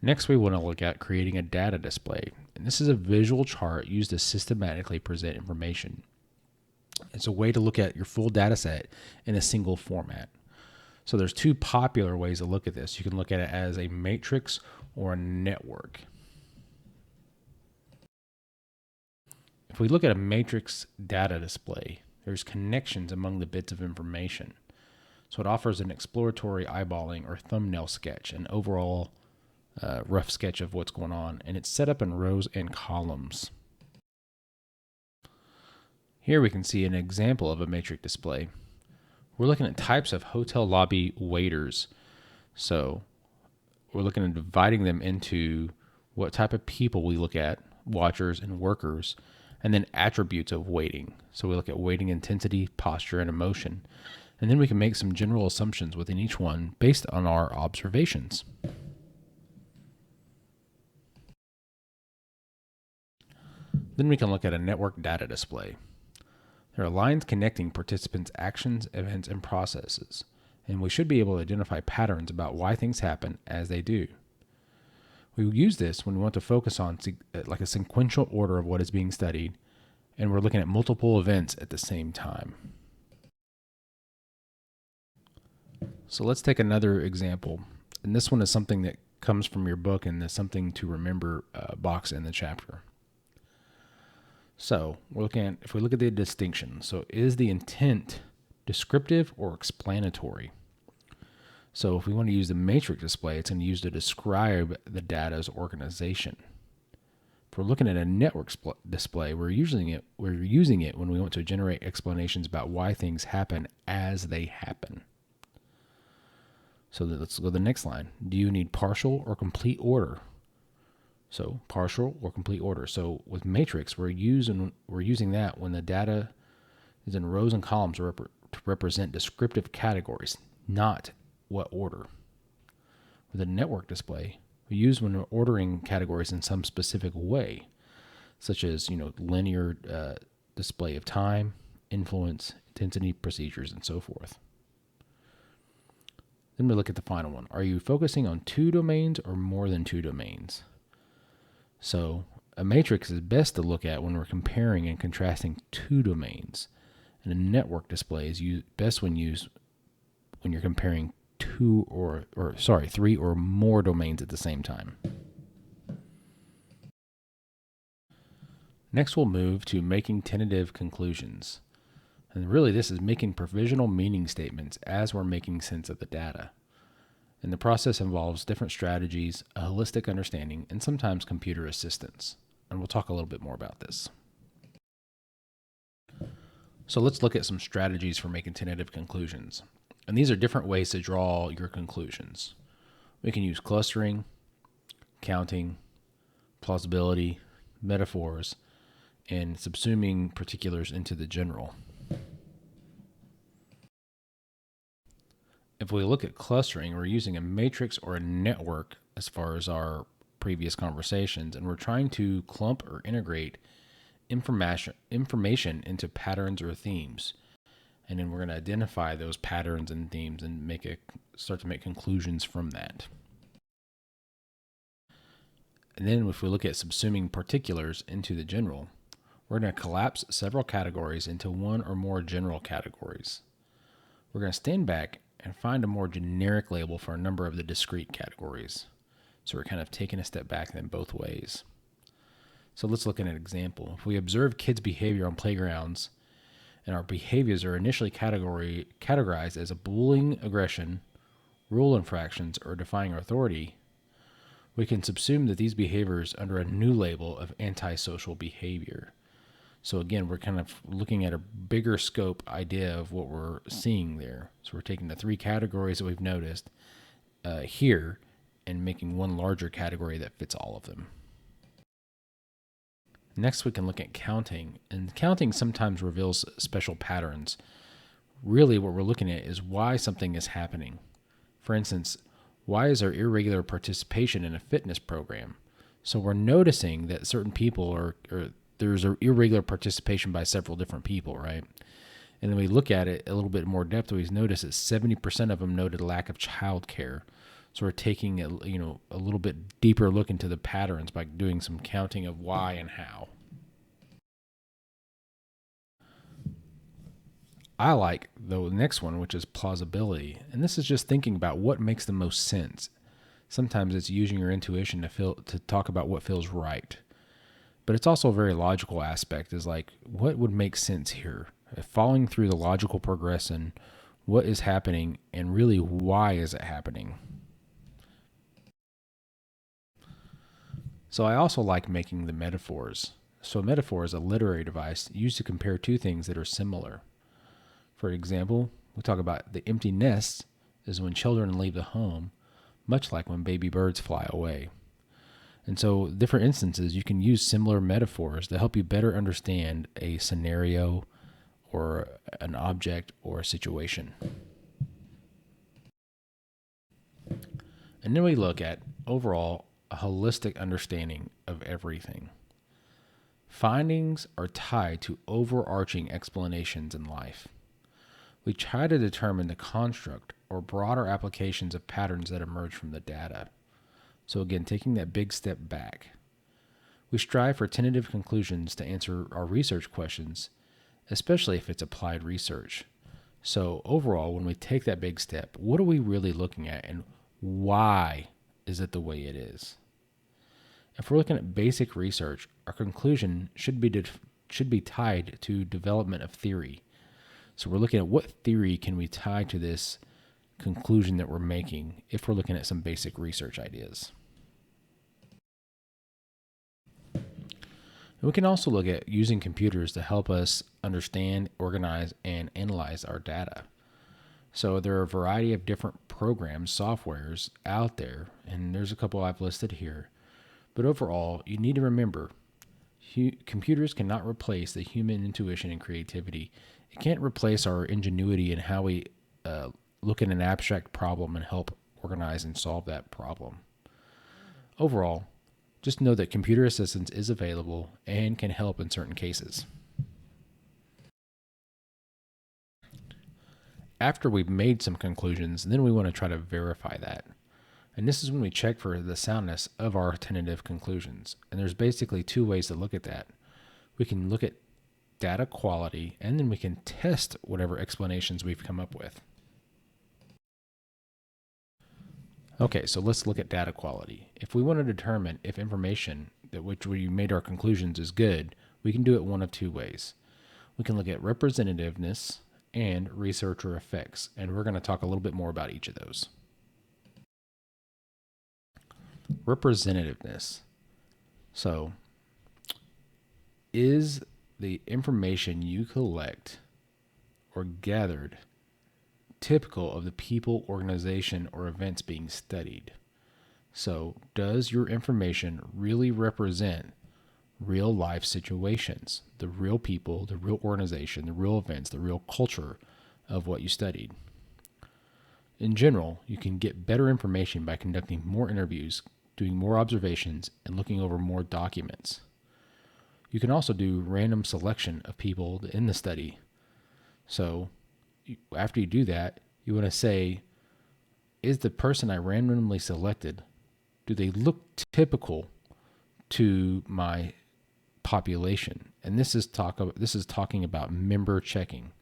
Next, we want to look at creating a data display. And this is a visual chart used to systematically present information. It's a way to look at your full data set in a single format. So there's two popular ways to look at this. You can look at it as a matrix or a network. If we look at a matrix data display, there's connections among the bits of information. So it offers an exploratory eyeballing or thumbnail sketch, an overall rough sketch of what's going on, and it's set up in rows and columns. Here we can see an example of a matrix display. We're looking at types of hotel lobby waiters. So we're looking at dividing them into what type of people we look at, watchers and workers, and then attributes of waiting. So we look at waiting intensity, posture, and emotion. And then we can make some general assumptions within each one based on our observations. Then we can look at a network data display. There are lines connecting participants' actions, events, and processes, and we should be able to identify patterns about why things happen as they do. We use this when we want to focus on like a sequential order of what is being studied, and we're looking at multiple events at the same time. So let's take another example, and this one is something that comes from your book and is something to remember box in the chapter. So we're looking at, if we look at the distinction, so is the intent descriptive or explanatory? So if we want to use the matrix display, it's going to use to describe the data's organization. If we're looking at a network display, we're using it when we want to generate explanations about why things happen as they happen. So let's go to the next line. Do you need partial or complete order? So partial or complete order. So with matrix, we're using that when the data is in rows and columns to represent descriptive categories, not what order. With a network display, we use when we're ordering categories in some specific way, such as linear display of time, influence, intensity, procedures, and so forth. Then we look at the final one. Are you focusing on two domains or more than two domains? So a matrix is best to look at when we're comparing and contrasting two domains. And a network display is best when used when you're comparing three or more domains at the same time. Next, we'll move to making tentative conclusions. And really, this is making provisional meaning statements as we're making sense of the data. And the process involves different strategies, a holistic understanding, and sometimes computer assistance. And we'll talk a little bit more about this. So let's look at some strategies for making tentative conclusions. And these are different ways to draw your conclusions. We can use clustering, counting, plausibility, metaphors, and subsuming particulars into the general. If we look at clustering, we're using a matrix or a network as far as our previous conversations, and we're trying to clump or integrate information into patterns or themes. And then we're going to identify those patterns and themes and start to make conclusions from that. And then if we look at subsuming particulars into the general, we're going to collapse several categories into one or more general categories. We're going to stand back and find a more generic label for a number of the discrete categories. So we're kind of taking a step back in both ways. So let's look at an example. If we observe kids' behavior on playgrounds, and our behaviors are initially categorized as a bullying, aggression, rule infractions, or defying authority, we can subsume that these behaviors under a new label of antisocial behavior. So again, we're kind of looking at a bigger scope idea of what we're seeing there. So we're taking the three categories that we've noticed here and making one larger category that fits all of them. Next, we can look at counting. And counting sometimes reveals special patterns. Really, what we're looking at is why something is happening. For instance, why is there irregular participation in a fitness program? So we're noticing that certain people there's an irregular participation by several different people, right? And then we look at it a little bit more depth. We notice that 70% of them noted lack of child care. So we're taking a little bit deeper look into the patterns by doing some counting of why and how. I like the next one, which is plausibility. And this is just thinking about what makes the most sense. Sometimes it's using your intuition to talk about what feels right. But it's also a very logical aspect, is like, what would make sense here? Following through the logical progression, what is happening, and really why is it happening? So I also like making the metaphors. So a metaphor is a literary device used to compare two things that are similar. For example, we talk about the empty nest is when children leave the home, much like when baby birds fly away. And so, different instances, you can use similar metaphors to help you better understand a scenario or an object or a situation. And then we look at overall a holistic understanding of everything. Findings are tied to overarching explanations in life. We try to determine the construct or broader applications of patterns that emerge from the data. So again, taking that big step back. We strive for tentative conclusions to answer our research questions, especially if it's applied research. So overall, when we take that big step, what are we really looking at, and why is it the way it is? If we're looking at basic research, our conclusion should be tied to development of theory. So we're looking at what theory can we tie to this conclusion that we're making if we're looking at some basic research ideas. And we can also look at using computers to help us understand, organize, and analyze our data. So there are a variety of different programs, softwares out there, and there's a couple I've listed here. But overall, you need to remember, computers cannot replace the human intuition and creativity. It can't replace our ingenuity in how we look at an abstract problem and help organize and solve that problem. Overall, just know that computer assistance is available and can help in certain cases. After we've made some conclusions, then we want to try to verify that. And this is when we check for the soundness of our tentative conclusions. And there's basically two ways to look at that. We can look at data quality, and then we can test whatever explanations we've come up with. Okay, so let's look at data quality. If we want to determine if information that which we made our conclusions is good, we can do it one of two ways. We can look at representativeness and researcher effects, and we're going to talk a little bit more about each of those. Representativeness. So, is the information you collect or gathered typical of the people, organization, or events being studied? So, does your information really represent real life situations, the real people, the real organization, the real events, the real culture of what you studied? In general, you can get better information by conducting more interviews, doing more observations, and looking over more documents. You can also do random selection of people in the study. So after you do that, you want to say, is the person I randomly selected, do they look typical to my population? And this is talking about member checking.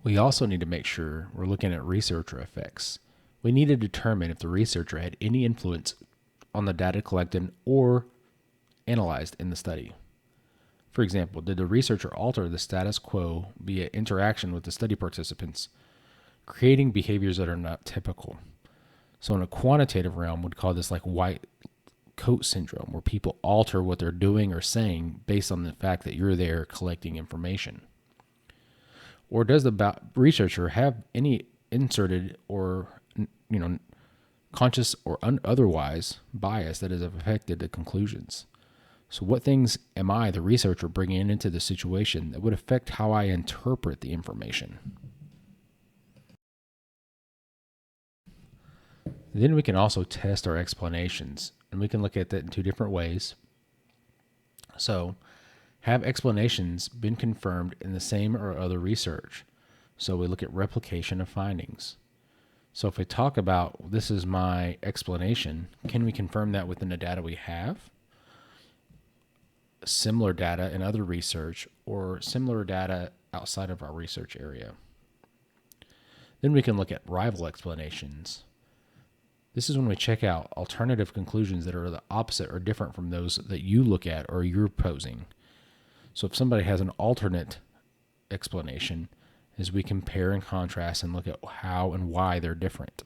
We also need to make sure we're looking at researcher effects. We need to determine if the researcher had any influence on the data collected or analyzed in the study. For example, did the researcher alter the status quo via interaction with the study participants, creating behaviors that are not typical? So in a quantitative realm, we'd call this like white coat syndrome, where people alter what they're doing or saying based on the fact that you're there collecting information. Or does the researcher have any inserted or conscious or otherwise bias that has affected the conclusions? So what things am I, the researcher, bringing into the situation that would affect how I interpret the information? Then we can also test our explanations, and we can look at that in two different ways. So, have explanations been confirmed in the same or other research? So we look at replication of findings. So if we talk about this is my explanation, can we confirm that within the data we have? Similar data in other research or similar data outside of our research area. Then we can look at rival explanations. This is when we check out alternative conclusions that are the opposite or different from those that you look at or you're posing. So if somebody has an alternate explanation, as we compare and contrast and look at how and why they're different.